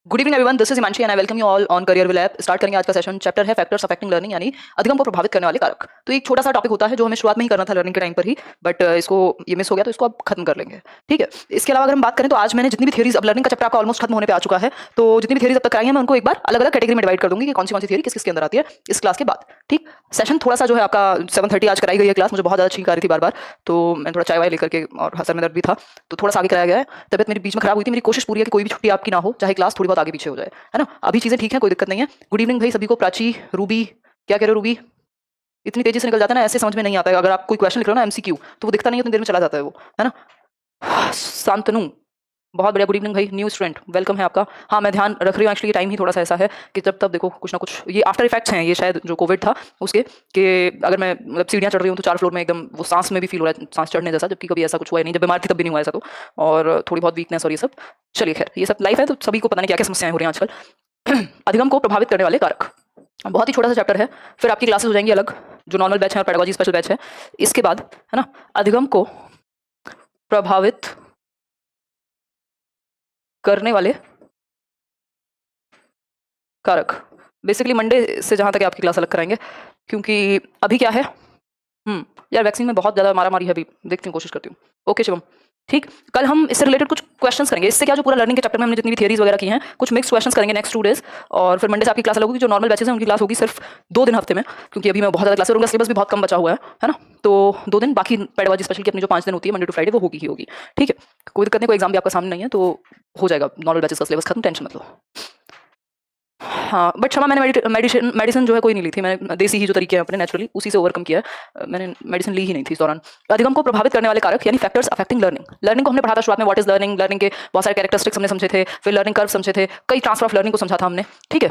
Good evening everyone, this is Himanshi and I welcome you all on career will app. Start करेंगे आज का session. Chapter है factors affecting learning, यानी अधिगम को प्रभावित करने वाले कारक। तो एक छोटा सा टॉपिक होता है जो हमें शुरुआत में ही करना था लर्निंग के टाइम पर ही, बट इसको ये मिस हो गया तो इसको अब खत्म कर लेंगे। ठीक है, इसके अलावा अगर हम बात करें तो आज मैंने जितनी भी थियरीज, अब लर्निंग का चैप्टर आपका ऑलमोस्ट खत्म होने पे आ चुका है, तो जितनी भी थियरीज अब तक कराई है मैं उनको एक बार अलग अलग कैटेगरी में डिवाइड कर दूंगी कि कौन सी थियरी किस किसके अंदर आती है इस क्लास के बाद। ठीक, सेशन थोड़ा सा जो है आपका 7:30 आज कराई गई है क्लास, मुझे बहुत ज़्यादा छींक आ रही थी बार बार, तो मैं थोड़ा चाय वाय लेकर के, और सर में दर्द भी था तो थोड़ा सा आगे कराया गया है। तबियत मेरी बीच में खराब हुई थी, मेरी कोशिश पूरी है कि कोई भी छुट्टी आपकी ना हो, चाहे क्लास थोड़ी बहुत आगे पीछे हो जाए, है ना। अभी चीज़ें ठीक है, कोई दिक्कत नहीं है। गुड इवनिंग भाई सभी को। प्राची, रूबी, क्या कह रहे हो रूबी? इतनी तेजी से निकल जाता है ना, ऐसे समझ में नहीं आता है। अगर आप कोई क्वेश्चन लिख रहे हो ना एमसीक्यू, तो वो दिखता नहीं है, उतनी देर में चला जाता है वो, है ना। शांतनु, बहुत बढ़िया। गुड इवनिंग भाई, न्यू स्टूडेंट, वेलकम है आपका। हाँ, मैं ध्यान रख रही हूँ एक्चुअली, टाइम ही थोड़ा सा ऐसा है कि जब तब देखो कुछ ना कुछ ये आफ्टर इफेक्ट्स हैं, ये शायद जो कोविड था उसके, कि अगर मैं मतलब सीढ़ियाँ चढ़ रही हूँ तो 4 फ्लोर में एकदम वो सांस में भी फील हो रहा है, सांस चढ़ने जैसा, जबकि कभी ऐसा कुछ हुआ ही नहीं। जब बीमार थी तब भी नहीं हुआ ऐसा तो, और थोड़ी बहुत वीकनेस और ये सब। चलिए खैर, ये सब लाइफ है तो सभी को पता नहीं क्या क्या समस्याएं हो रही हैं आजकल। अधिगम को प्रभावित करने वाले कारक, बहुत ही छोटा सा चैप्टर है, फिर आपकी क्लासेस हो जाएंगी अलग, जो नॉर्मल बैच है और पेडागोजी स्पेशल बैच है। इसके बाद, है ना, अधिगम को प्रभावित करने वाले कारक। बेसिकली मंडे से जहाँ तक है आपकी क्लास अलग कराएंगे, क्योंकि अभी क्या है, यार वैक्सीन में बहुत ज़्यादा मारामारी है, अभी देखती हूँ, कोशिश करती हूँ। ओके शिवम, ठीक। कल हम इससे रिलेटेड कुछ क्वेश्चंस करेंगे। इससे क्या, जो पूरा लर्निंग के चैप्टर में हमने जितनी भी थियरीज वगैरह की हैं, कुछ मिक्स क्वेश्चंस करेंगे नेक्स्ट 2 डेज, और फिर मंडे से आपकी क्लास अलग होगी। जो नॉर्मल बैचेस हैं उनकी क्लास होगी सिर्फ 2 दिन हफ्ते में, क्योंकि अभी मैं बहुत ज़्यादा क्लास करूँगा, सिलेबस भी बहुत कम बचा हुआ है ना। तो 2 दिन, बाकी पेडागोजी स्पेशल की अपनी जो 5 दिन होती है मंडे टू फ्राइडे, वो होगी ही होगी। ठीक है, कोई दिक्कत नहीं, कोई एग्जाम भी आपका सामने नहीं है तो हो जाएगा नॉर्मल बैचेस का सिलेबस खत्म, टेंशन मत लो। हाँ, बट क्षमा, मैंने मेडिसिन जो है कोई नहीं ली थी, मैंने देसी ही जो तरीके हैं अपने नेचुरली उसी से ओवरकम किया है, मैंने मेडिसिन ली ही नहीं थी इस दौरान। अधिगम को प्रभावित करने वाले कारक यानी फैक्टर्स अफेक्टिंग लर्निंग। लर्निंग को हमने पढ़ा था शुरुआत में, व्हाट इज लर्निंग, लर्निंग के बहुत सारे कैरेक्टरिस्टिक्स हमने समझे थे, फिर लर्निंग कर्व समझे थे, कई ट्रांसफर ऑफ लर्निंग को समझा था हमने। ठीक है,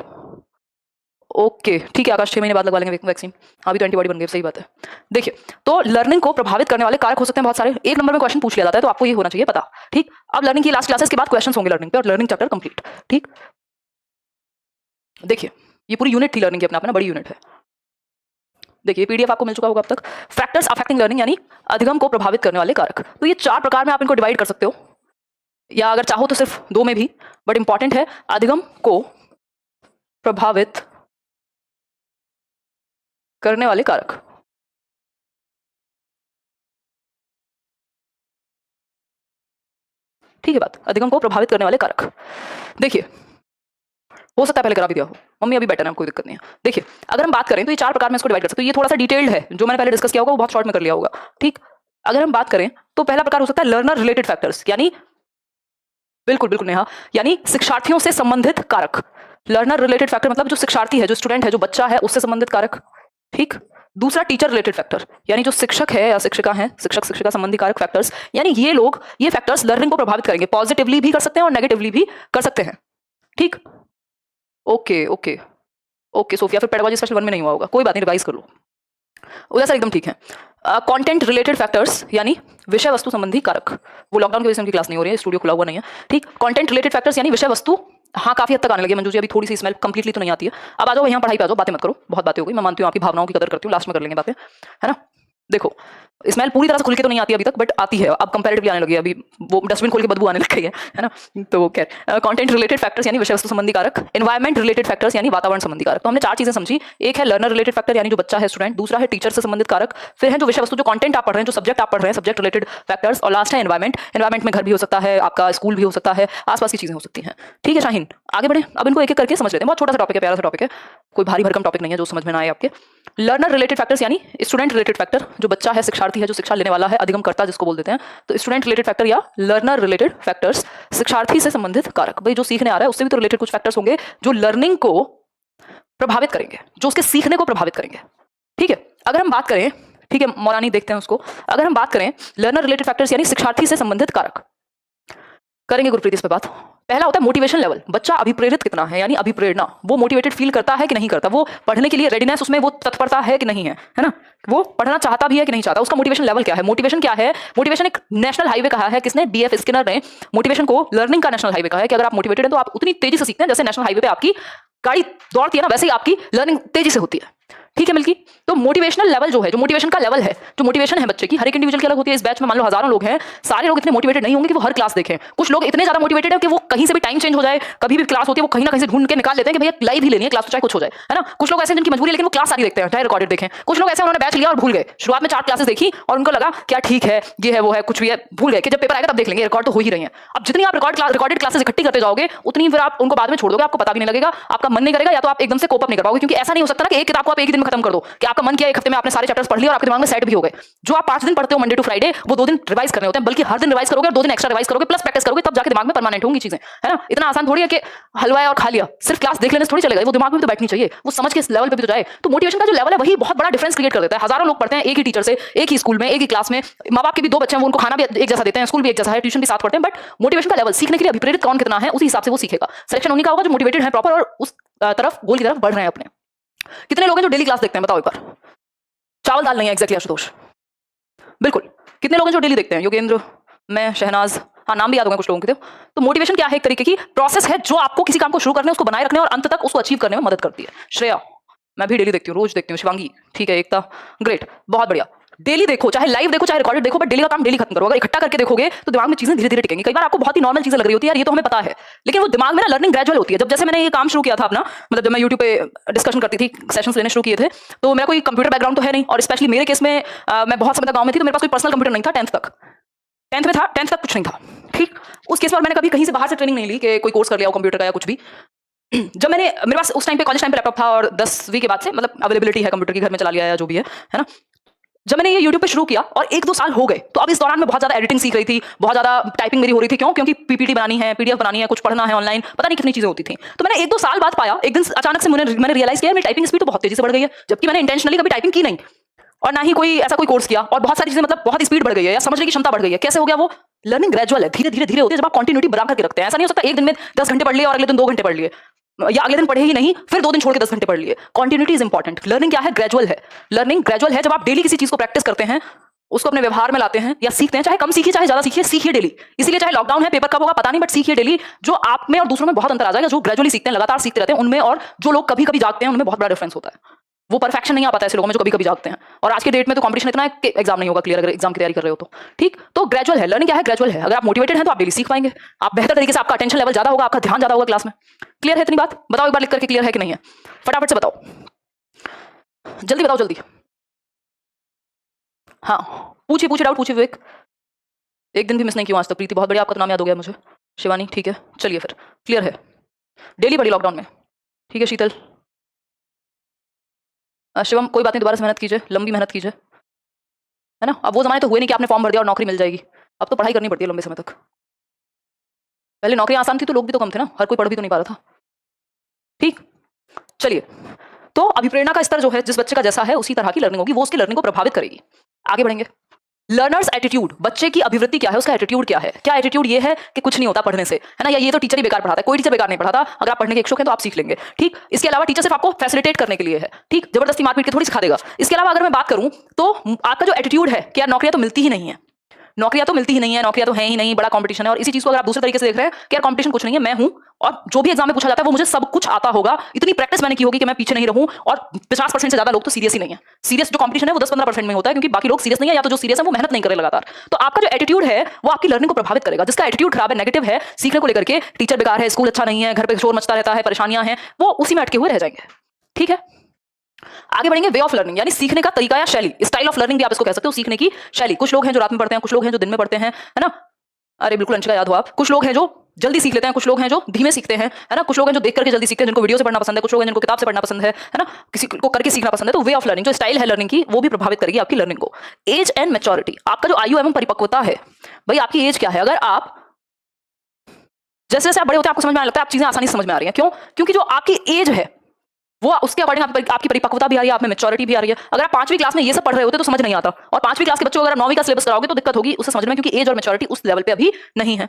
ओके, ठीक है आकाश, 6 महीने बाद लगवा लेंगे वैक्सीन, अभी तो एंटीबॉडी बन गई, सही बात है। देखिए, तो लर्निंग को प्रभावित करने वाले कारक हो सकते हैं बहुत सारे, एक नंबर में क्वेश्चन पूछ लिया जाता है, तो आपको ये होना चाहिए पता। ठीक, अब लर्निंग की लास्ट क्लासेस के बाद क्वेश्चन होंगे लर्निंग पे, और लर्निंग चैप्टर कंप्लीट। ठीक, देखिए ये पूरी यूनिट थी लर्निंग की, अपना अपना बड़ी यूनिट है। देखिए पीडीएफ आपको मिल चुका होगा अब तक। फैक्टर्स अफेक्टिंग लर्निंग यानी अधिगम को प्रभावित करने वाले कारक। तो ये 4 प्रकार में आप इनको डिवाइड कर सकते हो, या अगर चाहो तो सिर्फ 2 में भी, बट इंपॉर्टेंट है अधिगम को प्रभावित करने वाले कारक। ठीक है बात, अधिगम को प्रभावित करने वाले कारक। देखिए, हो सकता है पहले करा भी दिया हो, मम्मी अभी बेटर है, कोई दिक्कत नहीं है। देखिए, अगर हम बात करें तो ये 4 प्रकार में इसको डिवाइड कर सकते हो। ये थोड़ा सा डिटेल्ड है, जो मैंने पहले डिस्कस किया होगा वो बहुत शॉर्ट में कर लिया होगा। ठीक, अगर हम बात करें तो पहला प्रकार हो सकता है लर्नर रिलेटेड फैक्टर्स, यानी बिल्कुल बिल्कुल नेहा, यानी शिक्षार्थियों से संबंधित कारक। लर्नर रिलेटेड फैक्टर मतलब जो शिक्षार्थी है, जो स्टूडेंट है, जो बच्चा है, उससे संबंधित कारक। ठीक, दूसरा टीचर रिलेटेड फैक्टर, यानी जो शिक्षक है या शिक्षिका है, शिक्षक शिक्षिका संबंधी कारक फैक्टर्स, यानी ये लोग, ये फैक्टर्स लर्निंग को प्रभावित करेंगे, पॉजिटिवली भी कर सकते हैं और नेगेटिवली भी कर सकते हैं। ठीक, ओके ओके ओके सोफिया, फिर पेडागोजी स्पेशल 1 में नहीं हुआ होगा, कोई बात नहीं, रिवाइज कर लो। उधर सर एकदम ठीक है। कंटेंट रिलेटेड फैक्टर्स यानी विषय वस्तु संबंधी कारक, वो लॉकडाउन की वजह से उनकी क्लास नहीं हो रही है, स्टूडियो खुला हुआ नहीं है। ठीक, कंटेंट रिलेटेड फैक्टर्स यानी विषय वस्तु, हाँ काफी हद तक आने लगी है मंजू जी, अभी थोड़ी सी स्मेल कंप्लीटली तो नहीं आती है। अब आ जाओ यहाँ पढ़ाई पे आ जाओ, बातें मत करो, बहुत बातें हो गई, मैं मानती हूँ आपकी भावनाओं की कदर करती हूँ, लास्ट में कर लेंगे बातें, है ना। देखो, स्मेल पूरी तरह से खुल के तो नहीं आती अभी तक, बट आती है, अब कंपैरेटिवली आने लगी है, अभी वो डस्टबिन खोल के बदबू आने लग गई है ना। तो खैर, कंटेंट रिलेटेड फैक्टर्स यानी विषय वस्तु संबंधी कारक, एनवायरमेंट रिलेटेड फैक्टर्स यानी वातावरण संबंधी कारक। तो हमने 4 चीजें समझी, एक है लर्नर रिलेटेड फैक्टर यानी जो बच्चा है स्टूडेंट, दूसरा है टीचर से संबंधित कारक, फिर है जो विषय वस्तु, जो कंटेंट आप पढ़ रहे हैं, जो सब्जेक्ट आप पढ़ रहे हैं, सब्जेक्ट रिलेटेड फैक्टर्स, और लास्ट है एनवायरमेंट। एनवायरमेंट में घर भी हो सकता है, आपका स्कूल भी हो सकता है, आसपास की चीजें हो सकती हैं। ठीक है शाहीन, आगे बढ़े, अब इनको एक एक करके समझ लेते हैं। बहुत छोटा सा टॉपिक है, प्यारा सा टॉपिक है, कोई भारी भरकम टॉपिक नहीं है जो समझ में ना आए आपके। लर्नर रिलेटेड फैक्टर्स यानी स्टूडेंट रिलेटेड फैक्टर, जो बच्चा है, शिक्षार्थी है, जो शिक्षा लेने वाला है, अधिगम करता जिसको बोल देते हैं, तो स्टूडेंट रिलेटेड फैक्टर या लर्नर रिलेटेड फैक्टर्स, शिक्षार्थी से संबंधित कारक। भाई जो सीखने आ रहा है उससे भी तो रिलेटेड कुछ फैक्टर्स होंगे जो लर्निंग को प्रभावित करेंगे, जो उसके सीखने को प्रभावित करेंगे। ठीक है, अगर हम बात करें, ठीक है मौलानी देखते हैं उसको, अगर हम बात करें लर्नर रिलेटेड फैक्टर्स यानी शिक्षार्थी से संबंधित कारक, करेंगे गुरप्रीत इस पे बात। पहला होता है मोटिवेशन लेवल, बच्चा अभिप्रेरित कितना है, यानी अभिप्रेरणा, वो मोटिवेटेड फील करता है कि नहीं करता, वो पढ़ने के लिए रेडीनेस, उसमें वो तत्परता है कि नहीं है ना, वो पढ़ना चाहता भी है कि नहीं चाहता, उसका मोटिवेशन लेवल क्या है। मोटिवेशन क्या है, मोटिवेशन एक नेशनल हाईवे कहा है किसने, डीएफ स्किनर ने मोटिवेशन को लर्निंग का नेशनल हाईवे कहा है, कि अगर आप मोटिवेटेड हैं तो आप उतनी तेजी से सीखते हैं, जैसे नेशनल हाईवे पे आपकी गाड़ी दौड़ती है ना, वैसे ही आपकी लर्निंग तेजी से होती है। ठीक है मिल्की? तो मोटिवेशनल लेवल जो है, जो मोटिवेशन का लेवल है, जो मोटिवेशन है बच्चे की, हर एक इंडिविजुअल की अलग होती है। इस बैच में मान लो हजारों लोग हैं, सारे लोग इतने मोटिवेटेड नहीं होंगे कि वो हर क्लास देखें। कुछ लोग इतने ज्यादा मोटिवेटेड है कि वो कहीं से भी टाइम चेंज हो जाए, कभी भी क्लास होती है वो कहीं ना कहीं से ढूंढ के निकाल लेते हैं कि भैया लाइव ही लेनी है क्लास, तो चाहे कुछ हो जाए, है ना। कुछ लोग ऐसे जिनकी मजबूरी है लेकिन वो क्लास सारी देखते हैं, चाहे रिकॉर्डेड देखें। कुछ लोग ऐसे उन्होंने बैच लिया और भूल गए, शुरुआत में 4 क्लासेस देखी और उनको लगा क्या ठीक है, ये है वो है, कुछ भी है, भूल गए कि जब पेपर आएगा तब देख लेंगे, रिकॉर्ड तो हो ही रही है। अब जितनी आप रिकॉर्डेड क्लासेस इकट्ठी करते जाओगे उतनी फिर आप उनको बाद में छोड़ दोगे, आपको पता भी नहीं लगेगा, आपका मन नहीं करेगा, या तो आप एकदम से कोप अप नहीं कर पाओगे। क्योंकि ऐसा नहीं हो सकता ना कि एक किताब को आप एक ही दिन में खत्म कर दो, कि आपका मन किया एक हफ्ते में आपने सारे चैप्टर्स पढ़ लिए और आपके दिमाग में सेट भी हो गए। जो आप 5 दिन पढ़ते हो मंडे टू फ्राइडे, वो 2 दिन रिवाइज करने होते हैं, बल्कि हर दिन रिवाइज करोगे और 2 दिन एक्स्ट्रा रिवाइज करोगे प्लस प्रैक्टिस करोगे, तब जाके दिमाग में परमानेंट होंगी चीजें, है ना। इतना आसान थोड़ी है कि हलवा और खा लिया, सिर्फ क्लास देख लेने से थोड़ी चलेगा, वो दिमाग में भी तो बैठनी चाहिए, वो समझ के इस लेवल पे भी तो जाए। तो मोटिवेशन का जो लेवल है वही बहुत बड़ा डिफरेंस क्रिएट कर देता है। हजारों लोग पढ़ते हैं एक ही टीचर से, एक ही स्कूल में, एक ही क्लास में, माँ बाप के भी 2 बच्चे हैं, वो उनको खाना भी एक जैसा देते हैं, स्कूल भी एक जैसा है, ट्यूशन भी साथ पढ़ते हैं, बट मोटिवेशन का लेवल, सीखने के लिए अभिप्रेरित कौन कितना है, उसी हिसाब से वो सीखेगा। सिलेक्शन उन्हीं का होगा जो मोटिवेटेड है प्रॉपर और उस तरफ, गोल की तरफ बढ़ रहे हैं अपने। कितने लोग हैं जो डेली क्लास देखते हैं, बताओ एक बार? चावल दाल नहीं है एग्जैक्टली आशुतोष, बिल्कुल। कितने लोग हैं जो डेली देखते हैं? योगेंद्र, मैं, शहनाज, हाँ नाम भी याद होगा कुछ लोगों के। तो मोटिवेशन क्या है? एक तरीके की प्रोसेस है जो आपको किसी काम को शुरू करने, उसको बनाए रखने और अंत तक उसको अचीव करने में मदद करती है। श्रेया, मैं भी डेली देखती हूँ, रोज देखती हूँ। शिवांगी, ठीक है। एकता, ग्रेट, बहुत बढ़िया। डेली देखो, चाहे लाइव देखो चाहे रिकॉर्डेड देखो, बट डेली का काम डेली खत्म करो। अगर इकट्ठा करके देखोगे तो दिमाग में चीजें धीरे धीरे टिकेंगी। कई बार आपको बहुत ही नॉर्मल चीजें लग रही होती है, यार ये तो हमें पता है, लेकिन वो दिमाग में ना लर्निंग ग्रेजुअल होती है। जब जैसे मैंने ये काम शुरू किया था अपना, मतलब जब मैं यूट्यूब पे डिस्कशन करती थी, सेशंस लेने शुरू किए थे, तो मेरा कोई कंप्यूटर बैकग्राउंड तो है नहीं, और स्पेशली मेरे केस में मैं बहुत समय तक गाँव में थी, तो मेरे पास कोई पर्सनल कंप्यूटर नहीं था। 10th में था, 10th तक कुछ नहीं था, ठीक। उस केस में मैंने कभी कहीं से बाहर से ट्रेनिंग नहीं ली कि कोई कोर्स कर लिया हो कंप्यूटर का या कुछ भी। जब मेरे पास उस टाइम पे कॉलेज टाइम पे लैपटॉप था और 10वीं के बाद से मतलब अवेलेबिलिटी है कंप्यूटर की, घर में चला लिया या जो भी है ना। जब मैंने ये यूट्यूब पे शुरू किया और 1-2 साल हो गए, तो अब इस दौरान मैं बहुत ज्यादा एडिटिंग सीख रही थी, बहुत ज्यादा टाइपिंग मेरी हो रही थी। क्यों? क्योंकि पीपीटी बनानी है, पीडीएफ बनानी है, कुछ पढ़ना है ऑनलाइन, पता नहीं कितनी चीजें होती थी। तो मैंने 1-2 साल बाद पाया, एक दिन अचानक से मैंने रियलाइज किया मेरी टाइपिंग स्पीड तो बहुत तेजी से बढ़ गई है, जबकि मैंने इंटेंशनली कभी टाइपिंग की नहीं और ना ही कोई ऐसा कोई कोर्स किया, और बहुत सारी चीजें मतलब बहुत स्पीड बढ़ गई है या समझने की क्षमता बढ़ गई है। कैसे हो गया? वो लर्निंग ग्रेजुअल है, धीरे धीरे होती है, जब आप कंटिन्यूटी बना करके रखते हैं। ऐसा नहीं हो सकता एक दिन में 10 घंटे पढ़ लिए और अगले दिन 2 घंटे पढ़ लिए, या अगले दिन पढ़े ही नहीं फिर 2 दिन छोड़ के 10 घंटे पढ़ लिए। Continuity is important. लर्निंग क्या है? ग्रेजुअल है। लर्निंग ग्रेजुअल है जब आप डेली किसी चीज को प्रैक्टिस करते हैं, उसको अपने व्यवहार में लाते हैं या सीखते हैं, चाहे कम सीखिए चाहे ज्यादा सीखिए, सीखिए डेली। इसीलिए चाहे लॉकडाउन है, पेपर कब होगा पता नहीं, बट सीखिए डेली। जो आप में और दूसरों में बहुत अंतर आ जाएगा। जो ग्रेजुअली सीखते हैं, लगातार सीखते रहते हैं, उनमें और जो लोग कभी कभी जागते हैं, उनमें बहुत बड़ा डिफरेंस होता है। वो परफेक्शन नहीं आ पाता ऐसे लोगों में जो कभी कभी जागते हैं। और आज के डेट में तो कंपटीशन इतना है कि एग्जाम नहीं होगा क्लियर अगर एग्जाम की तैयारी कर रहे हो तो, ठीक। तो ग्रेजुअल है। लर्निंग क्या है? ग्रेजुअल है। अगर आप मोटिवेटेड हैं तो आप डेली सीख पाएंगे, आप बेहतर तरीके से, आपका अटेंशन लेवल ज्यादा होगा, आपका ध्यान ज्यादा होगा क्लास में। क्लियर है इतनी बात? बताओ एक बार लिख करके, क्लियर है कि नहीं है? फटाफट से बताओ, जल्दी बताओ, जल्दी। हाँ पूछिए डाउट पूछिए विवेक। एक दिन भी मिस नहीं किया आज तक। प्रीति, बहुत बढ़िया, आपका तो नाम याद हो गया मुझे। शिवानी, ठीक है, चलिए फिर क्लियर है। डेली पढ़ी लॉकडाउन में, ठीक है। शीतल, शिवम, कोई बात नहीं, दोबारा से मेहनत कीजिए, लंबी मेहनत कीजिए, है ना। अब वो जमाने तो हुए नहीं कि आपने फॉर्म भर दिया और नौकरी मिल जाएगी। अब तो पढ़ाई करनी पड़ती है लंबे समय तक। पहले नौकरी आसान थी तो लोग भी तो कम थे ना, हर कोई पढ़ भी तो नहीं पा रहा था, ठीक। चलिए, तो अभिप्रेरणा का स्तर जो है, जिस बच्चे का जैसा है उसी तरह की लर्निंग होगी, वो उसकी लर्निंग को प्रभावित करेगी। आगे बढ़ेंगे। लर्नर्स एटीट्यूड, बच्चे की अभिवृत्ति क्या है, उसका एटीट्यूड क्या है। क्या एटीट्यूड? ये है कि कुछ नहीं होता पढ़ने से, है ना, या ये तो टीचर ही बेकार पढ़ाता है। कोई टीचर बेकार नहीं पढ़ाता, अगर आप पढ़ने के इच्छुक हैं तो आप सीख लेंगे, ठीक। इसके अलावा टीचर सिर्फ आपको फैसिलिटेट करने के लिए है, ठीक, जबरदस्ती मारपीट के थोड़ी सिखा देगा। इसके अलावा अगर मैं बात करूं तो आपका जो एटीट्यूड है कि यार नौकरियां तो मिलती ही नहीं है, नौकरियां तो मिलती ही नहीं है, नौकरियां तो है ही नहीं, बड़ा कंपटीशन है। और इसी चीज को अगर आप दूसरे तरीके से देख रहे हैं कि यार कंपटीशन कुछ नहीं है, मैं हूं और जो भी एग्जाम में पूछा जाता है वो मुझे सब कुछ आता होगा, इतनी प्रैक्टिस मैंने की होगी कि मैं पीछे नहीं रहूं। और 50% से ज्यादा लोग तो सीरियस ही नहीं है। सीरियस जो कंपटीशन है वो 10-15% में होता है, क्योंकि बाकी लोग सीरियस नहीं है, या तो जो सीरियस है वो मेहनत नहीं करे लगातार। तो आपका जो एटीट्यूड है वो आपकी लर्निंग को प्रभावित करेगा। जिसका एटीट्यूड खराब है, नेगेटिव है, सीखने को लेकर के, टीचर बेकार है, स्कूल अच्छा नहीं है, घर पे शोर मचता रहता है, परेशानियां हैं, वो उसी में अटके हुए रह जाएंगे, ठीक है। आगे बढ़ेंगे। वे ऑफ लर्निंग, यानी सीखने का तरीका या शैली, स्टाइल ऑफ लर्निंग भी आप इसको कह सकते हो, सीखने की शैली। कुछ लोग हैं जो रात में पढ़ते हैं, कुछ लोग हैं जो दिन में पढ़ते हैं, है ना। अरे बिल्कुल अंशिका, याद हो आप। कुछ लोग हैं जो जल्दी सीख लेते हैं, कुछ लोग हैं जो धीमे सीखते हैं, है ना। कुछ लोग हैं जो देख करके जल्दी सीखते हैं, जिनको वीडियो से पढ़ना पसंद है, कुछ लोग हैं जिनको किताब से पढ़ना पसंद है ना, किसी को करके सीखना पसंद है। तो वे ऑफ लर्निंग, जो स्टाइल है लर्निंग की, वो भी प्रभावित करेगी आपकी लर्निंग को। एज एंड मैच्योरिटी, आपका जो आयु एवं परिपक्वता है, भाई आपकी एज क्या है। अगर आप जैसे जैसे आप बड़े होते हैं आपको समझ में आने लगता है, आप चीजें आसानी से समझ में आ रही हैं। क्यों? क्योंकि जो आपकी एज है वो उसके अकॉर्डिंग आपकी परिपक्वता भी आ रही है, आप में मैच्योरिटी भी आ रही है। अगर आप 5वीं क्लास में ये सब पढ़ रहे होते तो समझ नहीं आता, और 5वीं क्लास के बच्चों को अगर 9वीं का सिलेबस कराओगे तो दिक्कत होगी उसे समझ में, क्योंकि एज और मैच्योरिटी उस लेवल पे अभी नहीं है।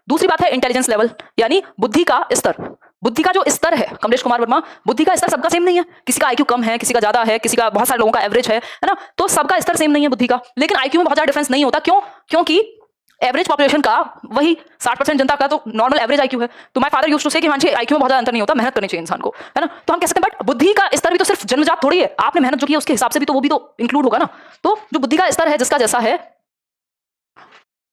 दूसरी बात है इंटेलिजेंस लेवल, यानी बुद्धि का स्तर। बुद्धि का जो स्तर है, कमलेश कुमार वर्मा, बुद्धि का स्तर सबका सेम नहीं है। किसी का आईक्यू कम है, किसी का ज्यादा है, किसी का, बहुत सारे लोगों का एवरेज है ना। तो सबका स्तर सेम नहीं है बुद्धि का। लेकिन आईक्यू में बहुत ज्यादा डिफरेंस नहीं होता। क्यों? क्योंकि एवरेज पॉपुलेशन का वही 60% जनता का तो नॉर्मल एवरेज आईक्यू है। तो माय फादर यूज्ड टू से कि हाँ जी आईक्यू में बहुत ज्यादा अंतर नहीं होता, मेहनत करनी चाहिए इंसान को, है ना। तो हम कह सकते हैं बट बुद्धि का स्तर भी तो सिर्फ जन्मजात थोड़ी है, आपने मेहनत जो की है उसके हिसाब से भी तो वो भी तो इंक्लूड होगा ना। तो जो बुद्धि का स्तर है जिसका जैसा है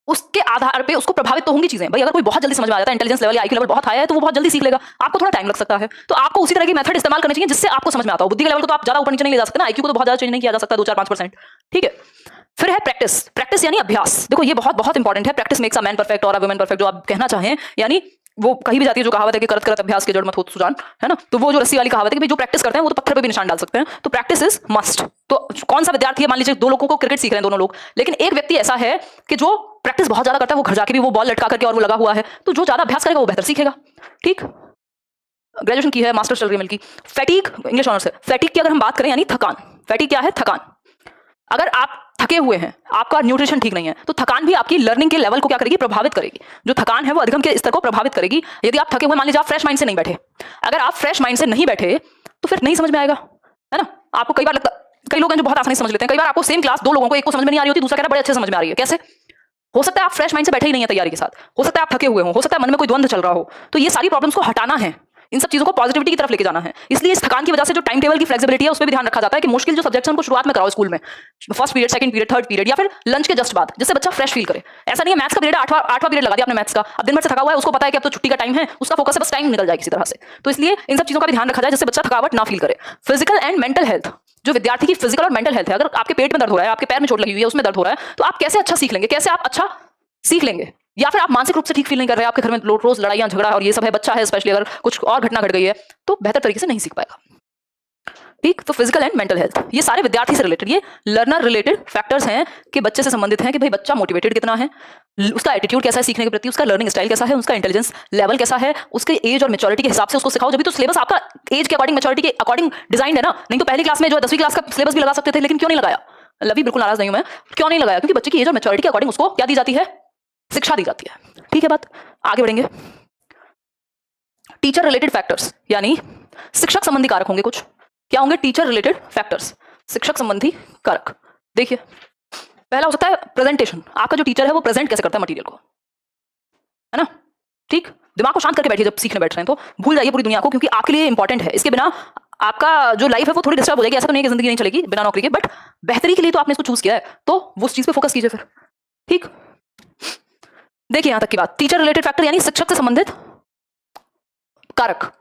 उसके आधार पे उसको प्रभावित तो होंगी चीजें। भाई अगर कोई बहुत जल्दी समझ में आ जाता है, इंटेलिजेंस लेवल या आईक्यू लेवल बहुत हाई है, तो वो बहुत जल्दी सीख लेगा, आपको थोड़ा टाइम लग सकता है। तो आपको उसी तरह की मेथड इस्तेमाल करनी चाहिए जिससे आपको समझ में आता हो। बुद्धि के लेवल को तो आप ज्यादा ऊपर नीचे नहीं ले जा सकते ना, आईक्यू को तो बहुत ज्यादा चेंज नहीं किया जा सकता 2-4-5%, ठीक है। फिर है प्रैक्टिस। प्रैक्टिस यानी अभ्यास। देखो ये बहुत बहुत इंपॉर्टेंट है। Practice makes a man perfect और अ वुमन परफेक्ट, जो आप कहना चाहें, यानी वो कहीं भी जाती है जो कहावत है कि करत करत अभ्यास के जड़ मत हो सुजान, है ना। तो वो जो रस्सी वाली कहावत है कि भाई जो प्रैक्टिस करते हैं वो तो पत्थर पे भी निशान डाल सकते हैं। तो प्रैक्टिस इज मस्ट। तो कौन सा विद्यार्थी है, मान लीजिए दो लोगों को क्रिकेट सीख रहे हैं दोनों लोग, लेकिन एक व्यक्ति ऐसा है कि जो प्रैक्टिस बहुत ज्यादा करता है, वो घर जाके भी वो बॉल लटका करके और वो लगा हुआ है, तो जो ज्यादा अभ्यास करेगा वो बेहतर सीखेगा, ठीक। ग्रेजुएशन की है, मास्टर्स चल रही है मिल की। फैटीग, इंग्लिश ऑनर्स है। फैटीग की अगर हम बात करें यानी थकान, फैटीग क्या है, थकान। अगर आप थके हुए हैं, आपका न्यूट्रिशन ठीक नहीं है, तो थकान भी आपकी लर्निंग के लेवल को क्या करेगी, प्रभावित करेगी। जो थकान है वो अधिगम के स्तर को प्रभावित करेगी। यदि आप थके हुए, मान लीजिए आप फ्रेश माइंड से नहीं बैठे, अगर आप फ्रेश माइंड से नहीं बैठे तो फिर नहीं समझ में आएगा, है ना। आपको कई बार लगता, कई लोग हैं जो बहुत आसानी से समझ लेते हैं। कई बार आपको सेम क्लास दो लोगों को, एक को समझ में नहीं आ रही होती, दूसरा कह रहा है बड़े अच्छे समझ में आ रही है। कैसे हो सकता है? आप फ्रेश माइंड से बैठे ही नहीं है तैयारी के साथ, हो सकता है आप थके हुए हो सकता है मन में कोई द्वंद्व चल रहा हो। तो ये सारी प्रॉब्लम्स को हटाना है, इन सब चीजों को पॉजिटिविटी की तरफ लेके जाना है। इसलिए इस थकान की वजह से जो टाइम टेबल की फ्लेक्सिबिलिटी है उस पर भी ध्यान रखा जाता है कि मुश्किल जो सब्जेक्ट्स हैं उनको शुरुआत में कराओ स्कूल में, first period, second period, third period, या फिर लंच के जस्ट बाद, जिससे बच्चा फ्रेश फील करे। ऐसा नहीं है मैथ्स का पीरियड आठवां पीरियड लगा दिया आपने मैथ्स का, अब दिन भर से थका हुआ है, उसको पता है कि अब तो छुट्टी का टाइम है, उसका फोकस है बस टाइम निकल जाए किसी तरह से। तो इसलिए इन सब चीजों का भी ध्यान रखा जाए जिससे बच्चा थकावट ना फील करे। फिजिकल एंड मेंटल हेल्थ, जो विद्यार्थी की फिजिकल और मेंटल हेल्थ है, अगर आपके पेट में दर्द हो रहा है, आपके पैर में चोट लगी हुई है, उसमें दर्द हो रहा है, तो आप कैसे अच्छा सीख लेंगे, कैसे आप अच्छा सीख लेंगे। या फिर आप मानसिक रूप से ठीक फील नहीं कर रहे हैं, आपके घर में रोज लड़ाइयां झगड़ा और ये सब है, बच्चा है स्पेशली, अगर कुछ और घटना घट गई है तो बेहतर तरीके से नहीं सीख पाएगा, ठीक। तो फिजिकल एंड मेंटल हेल्थ ये सारे विद्यार्थी से रिलेटेड, ये लर्नर रिलेटेड फैक्टर्स हैं कि बच्चे से संबंधित हैं कि भाई बच्चा मोटिवेटेड कितना है, उसका एटीट्यूड कैसा है सीखने के प्रति, उसका लर्निंग स्टाइल कैसा है, उसका इंटेलिजेंस लेवल कैसा है, उसके एज और मैच्योरिटी के हिसाब से उसको सिखाओ। जब भी तो सिलेबस आपका एज के अकॉर्डिंग, मैच्योरिटी के अकॉर्डिंग डिजाइन है ना। नहीं तो पहली क्लास में जो 10वीं क्लास का सिलेबस भी लगा सकते थे, लेकिन क्यों नहीं लगाया? लवी बिल्कुल नाराज नहीं हूं मैं, क्यों नहीं लगाया? क्योंकि बच्चे की एज और मैच्योरिटी के अकॉर्डिंग उसको क्या दी जाती है, शिक्षा दी जाती है, ठीक है। बात आगे बढ़ेंगे। टीचर रिलेटेड फैक्टर्स यानी शिक्षक संबंधी कारक होंगे कुछ। क्या होंगे? टीचर रिलेटेड फैक्टर्स, शिक्षक संबंधी कारक। देखिए पहला हो सकता है प्रेजेंटेशन। आपका जो टीचर है वो प्रेजेंट कैसे करता है मटेरियल को, है ना, ठीक। दिमाग को शांत करके बैठिए जब सीखने बैठ रहे हैं, तो भूल जाइए पूरी दुनिया को, क्योंकि आपके लिए इंपॉर्टेंट है। इसके बिना आपका जो लाइफ है वो थोड़ी डिस्टर्ब हो जाएगी। ऐसा तो नहीं है कि जिंदगी नहीं चलेगी बिना नौकरी के, बट बेहतरी के लिए तो आपने इसको चूज किया है, तो वो उस चीज पे फोकस कीजिए फिर, ठीक। देखिए यहां तक की बात, टीचर रिलेटेड फैक्टर यानी शिक्षक से संबंधित कारक।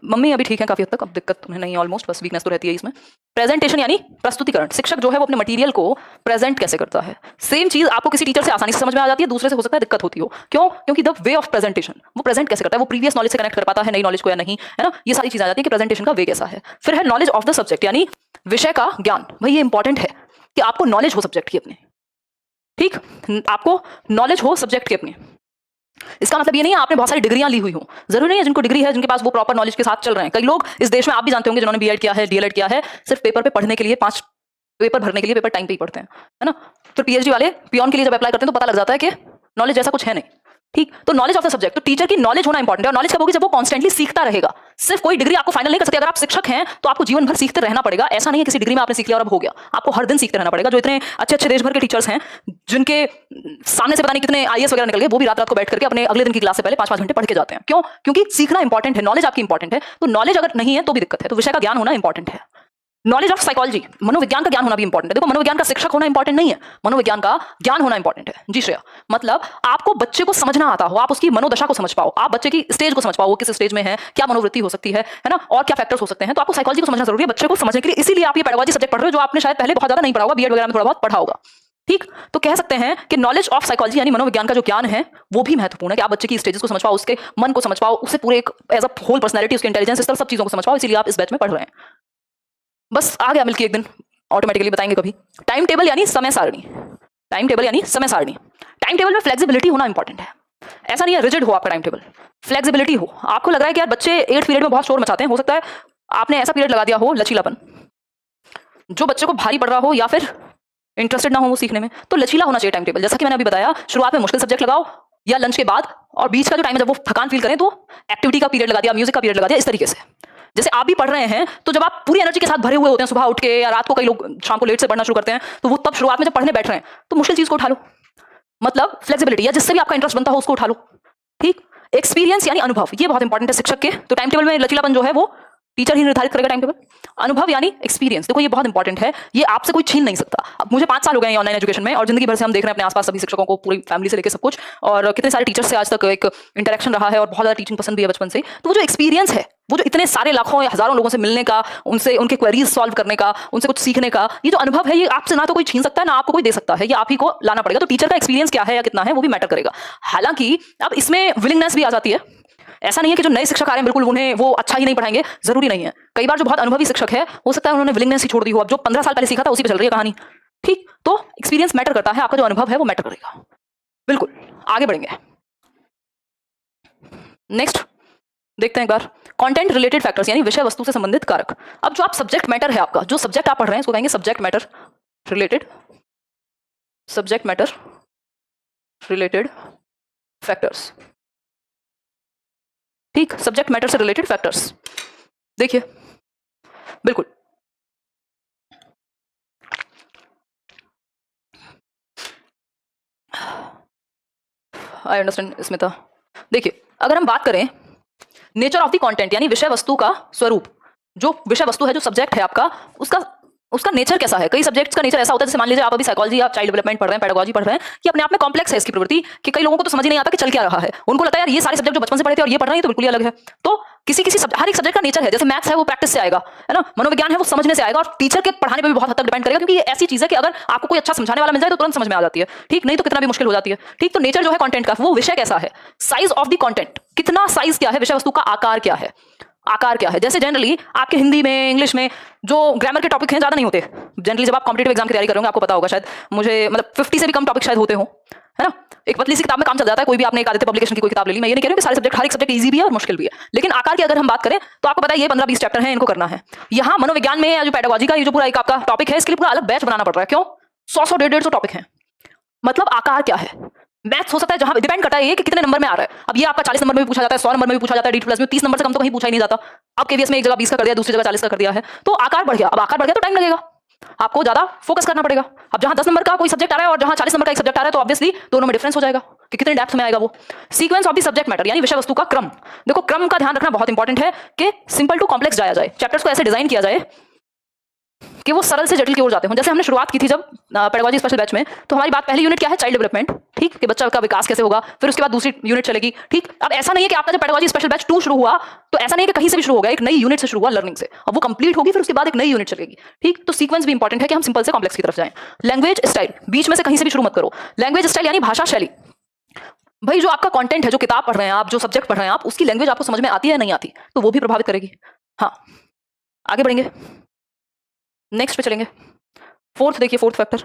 मम्मी अभी ठीक है काफी हद तक, अब दिक्कत तुम्हें नहीं, ऑलमोस्ट, बस वीकनेस तो रहती है इसमें। प्रेजेंटेशन यानी प्रस्तुतिकरण। शिक्षक जो है वो अपने मटेरियल को प्रेजेंट कैसे करता है। सेम चीज आपको किसी टीचर से आसानी से समझ में आ जाती है, दूसरे से हो सकता है दिक्कत होती हो। क्यों? क्योंकि द वे ऑफ प्रेजेंटेशन, वो प्रेजेंट कैसे करता है, वो प्रीवियस नॉलेज से कनेक्ट कर पाता है नई नॉलेज को या नहीं, है ना। ये सारी चीजें आ जाती है कि प्रेजेंटेशन का वे कैसा है। फिर है नॉलेज ऑफ द सब्जेक्ट यानी विषय का ज्ञान। भाई ये इंपॉर्टेंट है कि आपको नॉलेज हो सब्जेक्ट की अपने, ठीक। आपको नॉलेज हो सब्जेक्ट की अपने। इसका मतलब ये नहीं है आपने बहुत सारी डिग्रियां ली हुई हो, जरूरी नहीं है जिनको डिग्री है जिनके पास वो प्रॉपर नॉलेज के साथ चल रहे हैं। कई लोग इस देश में आप भी जानते होंगे जिन्होंने बीएड किया है, डीएलएड किया है, सिर्फ पेपर पे पढ़ने के लिए, 5 पेपर भरने के लिए पेपर टाइम पे ही पढ़ते हैं, है ना। फिर पीएचडी वाले पियोन के लिए जब अप्लाई करते हैं तो पता लग जाता है कि नॉलेज ऐसा कुछ है नहीं, ठीक। तो नॉलेज ऑफ द सब्जेक्ट, तो टीचर की नॉलेज होना इंपॉर्टेंट है। और नॉलेज कब होगी? जब वो कॉन्स्टेंटली सीखता रहेगा। सिर्फ कोई डिग्री आपको फाइनल नहीं कर सकती। अगर आप शिक्षक हैं तो आपको जीवन भर सीखते रहना पड़ेगा। ऐसा नहीं है किसी डिग्री में आपने सीख लिया और अब हो गया, आपको हर दिन सीखते रहना पड़ेगा। जो इतने अच्छे अच्छे देश भर के टीचर्स हैं जिनके सामने से पता नहीं कितने आईएएस वगैरह निकल गए, वो भी रात रात को बैठ करके अपने अगले दिन की क्लास से पहले 5-5 घंटे पढ़ के जाते हैं। क्यों? क्योंकि सीखना इंपॉर्टेंट है, नॉलेज आपकी इंपॉर्टेंट है। तो नॉलेज अगर नहीं है तो भी दिक्कत है, तो विषय का ज्ञान होना इंपॉर्टेंट है। नॉलेज ऑफ साइकोलॉजी, मनोविज्ञान का ज्ञान होना भी इंपॉर्टेंट है। देखो मनोविज्ञान का शिक्षक होना इंपॉर्टेंट नहीं है, मनोविज्ञान का ज्ञान होना इंपॉर्टेंट है। जी श्रेया, मतलब आपको बच्चे को समझना आता हो, आप उसकी मनोदशा को समझ पाओ, आप बच्चे की स्टेज को समझ पाओ, वो किस स्टेज में है, क्या मनोवृत्ति हो सकती है ना, और क्या फैक्टर्स हो सकते हैं। तो आपको साइकोलॉजी को समझना जरूरी है बच्चे को समझने के लिए। इसीलिए आप ये पेडागोजी सब्जेक्ट पढ़ रहे हो, जो आपने शायद पहले बहुत ज्यादा नहीं पढ़ा होगा, बीएड वगैरह में थोड़ा बहुत पढ़ा होगा, ठीक। तो कह सकते हैं कि नॉलेज ऑफ साइकोलॉजी यानी मनोविज्ञान का जो ज्ञान है वो भी महत्वपूर्ण है कि आप बच्चे की स्टेजेस को समझ पाओ, उसके मन को समझ पाओ, उससे पूरे एक एज अ होल पर्सनैलिटी, उसके इंटेलिजेंस, इस तरह सब चीजों को समझ पाओ। इसीलिए आप इस बैच में पढ़ रहे हैं। बस आ गया मिलके एक दिन, ऑटोमेटिकली बताएंगे कभी। टाइम टेबल यानी समय सारणी। टाइम टेबल यानी समय सारणी। टाइम टेबल में फ्लेक्सिबिलिटी होना इंपॉर्टेंट है। ऐसा नहीं है रिजिड हो आपका टाइम टेबल, फ्लेक्सिबिलिटी हो। आपको लग रहा है कि यार बच्चे 8th पीरियड में बहुत शोर मचाते हैं, हो सकता है आपने ऐसा पीरियड लगा दिया हो लचीलापन, जो बच्चे को भारी पड़ रहा हो या फिर इंटरेस्टेड ना हो वो सीखने में, तो लचीला होना चाहिए टाइम टेबल। जैसा कि मैंने अभी बताया, शुरुआत में मुश्किल सब्जेक्ट लगाओ या लंच के बाद, और बीच का जो टाइम है जब वो थकान फील करें तो एक्टिविटी का पीरियड लगा दिया, म्यूजिक का पीरियड लगा दिया, इस तरीके से। जैसे आप भी पढ़ रहे हैं तो जब आप पूरी एनर्जी के साथ भरे हुए होते हैं सुबह उठ के, या रात को कई लोग शाम को लेट से पढ़ना शुरू करते हैं, तो वो तब शुरुआत में जब पढ़ने बैठ रहे हैं तो मुश्किल चीज को उठा लो, मतलब फ्लेक्सिबिलिटी, या जिससे भी आपका इंटरेस्ट बनता हो उसको उठा लो। ठीक, एक्सपीरियंस यानी अनुभव, ये बहुत इंपॉर्टेंट है शिक्षक के। तो टाइम टेबल में लचीलापन जो है वो टीचर ही निर्धारित करेगा टाइम टेबल। अनुभव यानी एक्सपीरियंस, देखो ये बहुत इंपॉर्टेंट है, ये आपसे कोई छीन नहीं सकता। अब मुझे 5 साल हो गए हैं ऑनलाइन एजुकेशन में, और जिंदगी भर से हम देख रहे हैं अपने आसपास सभी शिक्षकों को, पूरी फैमिली से लेकर सब कुछ, और कितने सारे टीचर्स से आज तक एक इंटरेक्शन रहा है, और बहुत ज्यादा टीचिंग पसंद भी है बचपन से। तो वो जो एक्सपीरियंस है, वो जो इतने सारे लाखों या हजारों लोगों से मिलने का, उनसे उनके क्वेरीज सॉल्व करने का, उनसे कुछ सीखने का, ये जो अनुभव है, ये आपसे ना तो कोई छीन सकता है ना आपको कोई दे सकता है, ये आप ही को लाना पड़ेगा। तो टीचर का एक्सपीरियंस क्या है या कितना है वो भी मैटर करेगा। हालांकि अब इसमें विलिंगनेस भी आ जाती है। ऐसा नहीं है कि जो नए शिक्षक आ रहे हैं बिल्कुल उन्हें वो अच्छा ही नहीं पढ़ाएंगे, जरूरी नहीं है। कई बार जो बहुत अनुभवी शिक्षक है, हो सकता है उन्होंने विलिंगनेस ही छोड़ दी हो, अब जो 15 साल पहले सीखा था उसी पे चल रही है कहानी। ठीक, तो एक्सपीरियंस मैटर करता है, आपका जो अनुभव है वो मैटर करेगा। बिल्कुल, आगे बढ़ेंगे। नेक्स्ट देखते हैं एक बार, कंटेंट रिलेटेड फैक्टर्स यानी विषय वस्तु से संबंधित कारक। अब जो आप सब्जेक्ट मैटर है आपका, जो सब्जेक्ट आप पढ़ रहे हैं, इसको कहेंगे subject matter related, subject matter related factors. ठीक, सब्जेक्ट मैटर से रिलेटेड फैक्टर्स। देखिए बिल्कुल, आई अंडरस्टैंड स्मिता। देखिए, अगर हम बात करें नेचर ऑफ द कंटेंट यानी विषय वस्तु का स्वरूप, जो विषय वस्तु है, जो सब्जेक्ट है आपका, उसका नेचर कैसा है। कई सब्जेक्ट्स का नेचर ऐसा होता है, जैसे मान लीजिए आप अभी साइकोलॉजी या चाइल्ड डेवलपमेंट पढ़ रहे हैं, पेडागोजी पढ़ रहे हैं, कि अपने आप में कॉम्प्लेक्स है इसकी प्रवृत्ति, कि कई लोगों को तो समझ ही नहीं आता कि चल क्या रहा है। उनको लगता है यार ये सारे सब्जेक्ट जो बचपन से पढ़े थे और ये पढ़ रहे हैं तो बिल्कुल ही अलग है। तो हर एक सब्जेक्ट का नेचर है। जैसे मैथ्स है वो प्रैक्टिस से आएगा, है ना, मनोविज्ञान है वो समझने से आएगा, और टीचर के पढ़ाने पर भी बहुत हद तक डिपेंड करेगा, क्योंकि ये ऐसी चीज है कि अगर आपको कोई अच्छा समझाने वाला मिल जाए तो तुरंत समझ में आ जाती है। ठीक, नहीं तो कितना भी मुश्किल हो जाती है। ठीक, तो नेचर जो है कंटेंट का, वो विषय कैसा है, साइज ऑफ द कंटेंट, कितना साइज क्या है, विषय वस्तु का आकार क्या है, आकार क्या है। जैसे जनरली आपके हिंदी में, इंग्लिश में जो ग्रामर के टॉपिक हैं ज्यादा नहीं होते। जनरली जब आप कॉम्पिटिटिव एग्जाम की तैयारी करोगे आपको पता होगा शायद, मुझे मतलब 50 से भी कम टॉपिक शायद होते हो, है ना। एक पतली सी किताब में काम चल जाता है। कोई भी आपने एक आदित्य पब्लिकेशन की कोई किताब ले ली, मैं ये नहीं कह रही हूं कि सारे सब्जेक्ट, हर एक सब्जेक्ट इजी भी है और मुश्किल भी है, लेकिन आकार की अगर हम बात करें तो आपको पता है ये 15-20 चैप्टर हैं, इनको करना है। यहाँ मनोविज्ञान में या जो पेडागोजी का ये जो पूरा एक आपका टॉपिक है, इसके लिए पूरा अलग बैच बनाना पड़ रहा है। क्यों? 100 150 टॉपिक है। मतलब आकार क्या है। मैथ्स हो सकता है जहां डिपेंड करता है ये कि कितने नंबर में आ रहा है। अब ये आपका 40 नंबर में भी पूछा जाता है, 100 नंबर में भी पूछा जाता है, डी प्लस में 30 नंबर से कम तो कहीं पूछा ही नहीं जाता। अब केवीएस में एक जगह 20 का कर दिया, दूसरी जगह 40 का कर दिया है, तो आकार बढ़ गया। अब आकार बढ़ गया तो टाइम लगेगा, आपको ज्यादा फोकस करना पड़ेगा। अब जहां 10 नंबर का कोई सब्जेक्ट आ रहा है और जहां 40 नंबर का एक सब्जेक्ट आ रहा है, तो ऑब्वियसली दोनों में डिफरेंस हो जाएगा कि कितने डेप्थ में आएगा वो। Sequence of the subject matter यानी विषय वस्तु का क्रम। देखो, क्रम का ध्यान रखना बहुत इंपॉर्टेंट है कि सिंपल टू कॉम्प्लेक्स जाया जाए। चैप्टर्स को ऐसे डिजाइन किया जाए कि वो सरल से जटिल की ओर जाते हैं। जैसे हमने शुरुआत की थी जब पेडागोजी स्पेशल बैच में, तो हमारी बात पहली यूनिट क्या है, चाइल्ड डेवलपमेंट। ठीक, कि बच्चा का विकास कैसे होगा, फिर उसके बाद दूसरी यूनिट चलेगी। ठीक, अब ऐसा नहीं है कि आपका जब पेडागोजी स्पेशल बैच 2 शुरू हुआ तो ऐसा नहीं है कि कहीं से भी शुरू हो गया, एक नई यूनिट से शुरू हुआ लर्निंग से, अब वो कंप्लीट होगी, फिर उसके बाद एक नई यूनिट चलेगी। ठीक, तो सीक्वेंस भी इंपॉर्टेंट है कि हम सिंपल से कॉम्प्लेक्स की तरफ जाएं। लैंग्वेज स्टाइल, बीच में से कहीं से भी शुरू मत करो। लैंग्वेज स्टाइल यानी भाषा शैली। भाई जो आपका कंटेंट है, जो किताब पढ़ रहे हैं आप, जो सब्जेक्ट पढ़ रहे हैं आप, उसकी लैंग्वेज आपको समझ में आती है या नहीं आती, तो वो भी प्रभावित करेगी। हाँ, आगे बढ़ेंगे, नेक्स्ट पे चलेंगे। फोर्थ देखिए, fourth factor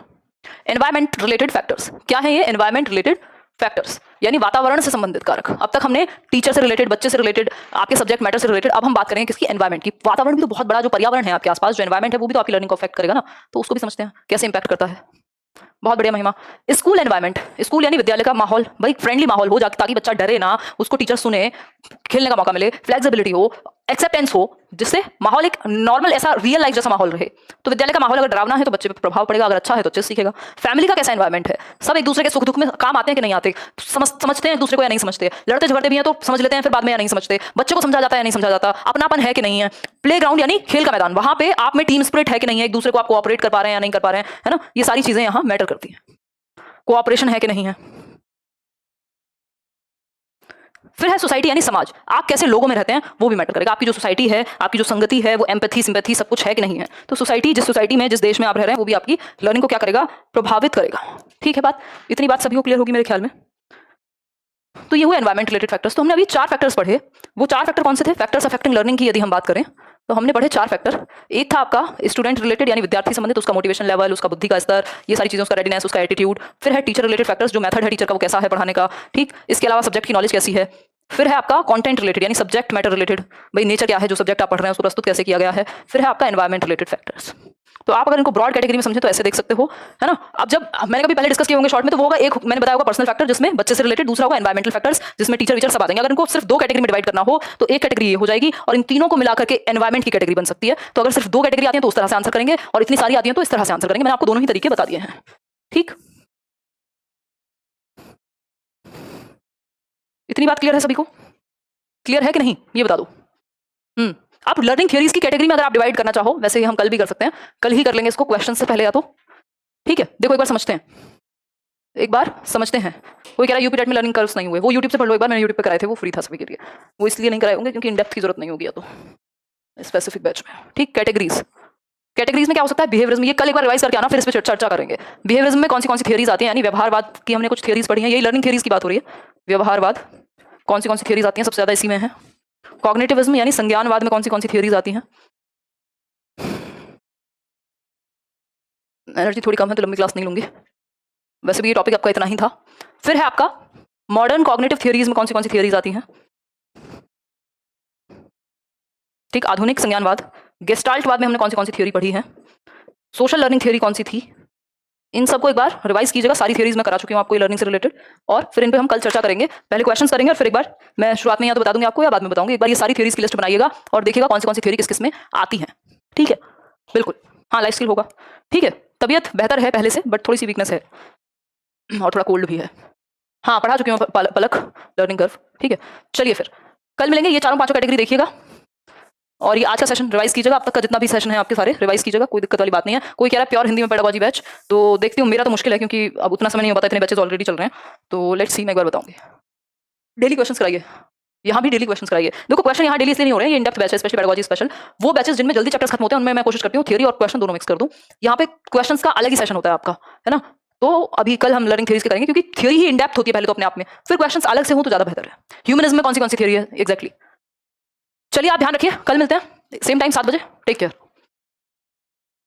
environment related factors. क्या है ये एनवायरमेंट रिलेटेड फैक्टर्स? यानी वातावरण से संबंधित कारक। अब तक हमने टीचर से रिलेटेड, बच्चे से रिलेटेड, आपके सब्जेक्ट मैटर से रिलेटेड, अब हम बात करेंगे किसकी, एनवायरमेंट की। वातावरण भी तो बहुत बड़ा, जो पर्यावरण है आपके आसपास, जो एनवायरमेंट है वो भी तो आपकी लर्निंग को अफेक्ट करेगा ना, तो उसको भी समझते हैं कैसे इंपैक्ट करता है। बहुत बढ़िया महिमा। स्कूल एनवायरनमेंट, स्कूल यानी विद्यालय का माहौल। भाई फ्रेंडली माहौल हो, ताकि बच्चा डरे ना, उसको टीचर सुने, खेलने का मौका मिले, फ्लेक्सिबिलिटी हो, एक्सेप्टेंस हो, जिससे माहौल एक नॉर्मल ऐसा रियल लाइफ जैसा माहौल रहे। तो विद्यालय का माहौल अगर डरावना है तो बच्चे पर प्रभाव पड़ेगा, अगर अच्छा है तो अच्छे सीखेगा। फैमिली का कैसा एनवायरमेंट है, सब एक दूसरे के सुख दुख में काम आते हैं कि नहीं आते, समझते हैं एक दूसरे को या नहीं समझते, लड़ते झगड़ते भी हैं तो समझ लेते हैं फिर बाद में या नहीं समझते, बच्चों को समझा जाता है या नहीं समझा जाता, अपनापन है कि नहीं है। प्ले ग्राउंड यानी खेल का मैदान, वहां पे आप में टीम स्पिरिट है कि नहीं है, एक दूसरे को आप कोऑपरेट कर पा रहे हैं या नहीं कर पा रहे हैं, है ना। ये सारी चीजें यहाँ मैटर करती हैं, कोऑपरेशन है कि नहीं है। फिर है सोसाइटी यानी समाज, आप कैसे लोगों में रहते हैं वो भी मैटर करेगा। आपकी जो सोसाइटी है, आपकी जो संगति है, वो एम्पैथी, सिंपैथी सब कुछ है कि नहीं है। तो सोसाइटी, जिस सोसाइटी में, जिस देश में आप रह रहे हैं, वो भी आपकी लर्निंग को क्या करेगा, प्रभावित करेगा। ठीक है बात, इतनी बात सभी को क्लियर होगी मेरे ख्याल में। तो ये हुए एनवायरमेंट रिलेटेड फैक्टर्स। तो हमने अभी 4 फैक्टर्स पढ़े। वो 4 फैक्टर कौन से थे? फैक्टर्स अफेक्टिंग लर्निंग की यदि हम बात करें तो हमने पढ़े 4 फैक्टर। एक था आपका स्टूडेंट रिलेटेड यानी विद्यार्थी संबंधित, उसका मोटिवेशन लेवल, उसका बुद्धि का स्तर, ये सारी चीज़ों, उसका रेडीनेस, उसका एटीट्यूड। फिर है टीचर रिलेटेड फैक्टर्स, जो मेथड है टीचर का वो कैसा है पढ़ाने का। ठीक, इसके अलावा सब्जेक्ट की नॉलेज कैसी है। फिर है आपका कंटेंट रिलेटेड यानी सब्जेक्ट मैटर रिलेटेड, भाई नेचर क्या है, जो सब्जेक्ट आप पढ़ रहे हैं उसको प्रस्तुत कैसे किया गया है। फिर है आपका एनवायरमेंट रिलेटेड फैक्टर्स। तो आप अगर इनको ब्रॉड कैटेगरी में समझे तो ऐसे देख सकते हो, है ना। अब जब मैंने कभी पहले डिस्कस किए होंगे शॉर्ट में, तो वो होगा एक मैंने बताया होगा पर्सनल फैक्टर जिसमें बच्चे से रिलेटेड, दूसरा होगा एनवायरमेंटल फैक्टर्स जिसमें टीचर वीचर सब आ जाएंगे। अगर इनको सिर्फ 2 कैटेगरी में डिवाइड करना हो तो एक कैटेगरी ये हो जाएगी, और इन तीनों को मिलाकर के एनवायरमेंट की कैटेगरी बन सकती है। तो अगर सिर्फ 2 कैटेगरी आती है तो उस तरह से आंसर करेंगे, और इतनी सारी आती है तो इस तरह से आंसर करेंगे। मैंने आपको दोनों ही तरीके बता दिए हैं, ठीक। इतनी बात क्लियर है सभी को? क्लियर है कि नहीं ये बता दो। आप लर्निंग थियरीज की कैटेगरी में अगर आप डिवाइड करना चाहो, वैसे हम कल भी कर सकते हैं, कल ही कर लेंगे इसको क्वेश्चन से पहले या तो, ठीक है। देखो एक बार समझते हैं, एक बार समझते हैं। कोई कह रहा है यूपी टेट में लर्निंग कर्व्स नहीं हुए, वो यूट्यूब से पढ़ लो एक बार, मैंने यूट्यूब पे कराए थे, वो फ्री था सभी के लिए। वो इसलिए नहीं कराए होंगे क्योंकि इन डेप्थ की जरूरत नहीं होगी या तो स्पेसिफिक बैच में, ठीक। कैटेगरीज में क्या हो सकता है, बिहेवियरिज्म, ये कल एक बार रिवाइज करके आना, फिर इस पर चर्चा करेंगे। बिहेवियरिज्म में कौन सी थियरीज आती हैं, यानी व्यवहारवाद की हमने कुछ थियरीज पढ़ी हैं, यही लर्निंग थियरीज की बात हो रही है। व्यवहारवाद कौन सी थियरीज आती हैं, सबसे ज्यादा इसी में है। कॉग्निटिविज्म यानी संज्ञानवाद में कौन सी थियरीज आती हैं। एनर्जी थोड़ी कम है तो लंबी क्लास नहीं लूंगी, वैसे भी ये टॉपिक आपका इतना ही था। फिर है आपका मॉडर्न कॉग्निटिव थियरीज में कौन सी थियरीज आती हैं, ठीक। आधुनिक संज्ञानवाद, गेस्टाल्टवाद में हमने कौन सी थियरी पढ़ी है, सोशल लर्निंग थियरी कौन सी थी, इन सबको एक बार रिवाइज कीजिएगा। सारी थियरीज में करा चुकी हूँ आपको लर्निंग से रिलेटेड, और फिर इन पे हम कल चर्चा करेंगे। पहले क्वेश्चंस करेंगे और फिर एक बार मैं शुरुआत में या तो बता दूंगी आपको या बाद में बताऊंगी। एक बार ये सारी थियरीज की लिस्ट बनाइएगा और देखिएगा कौन सी थियरी किस किस में आती है, ठीक है। बिल्कुल, हाँ लाइफ स्किल होगा, ठीक है। तबीयत बेहतर है पहले से, बट थोड़ी सी वीकनेस है और थोड़ा कोल्ड भी है। हाँ पढ़ा चुकी हूँ पलक लर्निंग कर्व, ठीक है। चलिए फिर कल मिलेंगे। ये 4-5 कैटेगरी देखिएगा, और ये आज का सेशन रिवाइज कीजिएगा। अब तक का जितना भी सेशन है आपके सारे रिवाइज कीजिएगा, कोई दिक्कत वाली बात नहीं है। कोई कह रहा है प्योर हिंदी में पेडागोजी बैच, तो देखती हूँ, मेरा तो मुश्किल है क्योंकि अब उतना समय नहीं हो पाता, इतने बैचेस ऑलरेडी चल रहे हैं। तो लेट्स सी, मैं एक बार बताऊंगी। डेली क्वेश्चंस कराइए, यहाँ भी डेली क्वेश्चंस कराइए। देखो क्वेश्चन यहाँ डेली इसलिए नहीं हो रहे हैं, ये इन डेप्थ बैच है, स्पेशली पेडागोजी स्पेशल। वो बैचेस जिनमें जल्दी चैप्टर्स खत्म होते हैं उनमें मैं कोशिश करती हूँ थियरी और क्वेश्चन दोनों मिक्स कर दूँ। यहाँ पे क्वेश्चंस का अलग ही सेशन होता है आपका, है ना। तो अभी कल हम लर्निंग थियरीज के करेंगे क्योंकि थियरी ही इन डेप्थ होती है पहले तो अपने आप में, फिर क्वेश्चंस अलग से हो तो ज्यादा बेहतर है। ह्यूमनिज्म में कौन सी थियरी है एग्जैक्टली। चलिए आप ध्यान रखिए, कल मिलते हैं सेम टाइम 7 बजे। Take care.